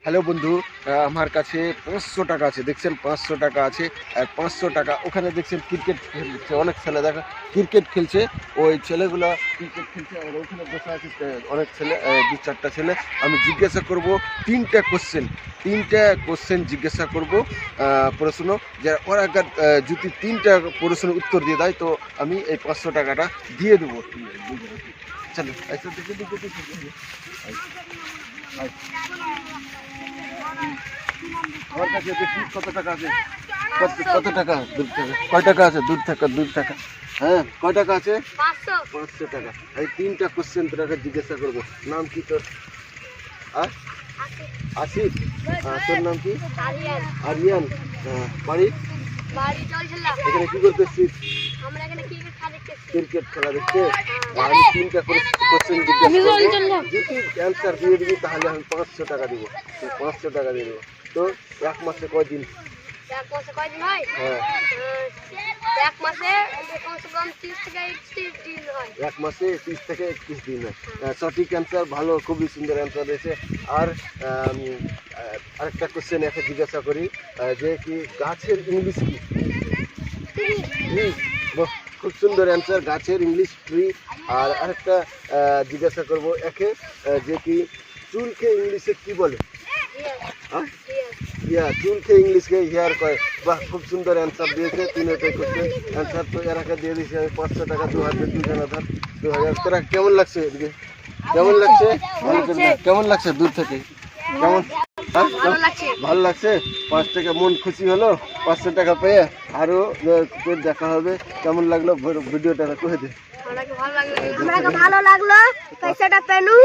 Hello বন্ধু, আমার কাছে 500 টাকা আছে। দেখছেন 500 টাকা আছে। আর 500 টাকা ওখানে দেখছেন ক্রিকেট খেলছে, অনেক ছেলে দেখা ক্রিকেট খেলছে। ওই ছেলেগুলো ক্রিকেট খেলছে আর ওখানে বসে আছে অনেক ছেলে, 2-4টা ছেলে। আমি জিজ্ঞাসা করব তিনটা কোশ্চেন জিজ্ঞাসা করব প্রশ্ন, যে ওরা আগে যদি তিনটা প্রশ্নের উত্তর দিয়ে দেয় তো আমি এই 500 টাকাটা দিয়ে দেবো। চলো আমার কাছে দেখি কত টাকা আছে। কত টাকা? দূর টাকা। কয় টাকা আছে? দূর টাকা। হ্যাঁ, কয় টাকা আছে? 500 টাকা। এই তিনটা কোশ্চেন তোকে জিজ্ঞাসা করবো। নাম কি তোর? আসিফ। তোর নাম কি? আরিয়ান। বাড়ি? এখানে কি করতেছিস? ক্রিকেট খেলা দেখতে। আমি তিনটা কোশ্চেন জিজ্ঞাসা করবো, যদি অ্যান্সার দিয়ে দিবি তাহলে আমি 500 টাকা দিব। 500 টাকা দিয়ে দেবো। তো এক মাসে কয়দিন? হ্যাঁ, এক মাসে 30 থেকে 31 দিন হয়। সঠিক অ্যান্সার, ভালো, খুবই সুন্দর অ্যান্সার দিয়েছে। আর আরেকটা কোশ্চেন একে জিজ্ঞাসা করি, যে কি গাছের ইংলিশ কি? খুব সুন্দর অ্যান্সার, গাছের ইংলিশ ট্রি। আর আরেকটা জিজ্ঞাসা করবো একে, যে কি চুলকে ইংলিশে কি বলে? চুলকে ইংলিশকে হেয়ার কয়। বাহ, খুব সুন্দর অ্যান্সার দিয়েছে। তিনটাই কোশ্চেন অ্যান্সার তো এর আগে দিয়ে দিয়েছি আমি। 500 টাকা, 2000, 2000। তোরা কেমন লাগছে এদিকে? কেমন লাগছে? কেমন লাগছে দূর থেকে? কেমন? ভালো লাগছে। 5 টাকা মন খুশি হলো 500 টাকা পেয়ে। আরো দেখা হবে। কেমন লাগলো ভিডিওটা কয়ে দে। ভালো লাগলো, পয়সাটা পেলু।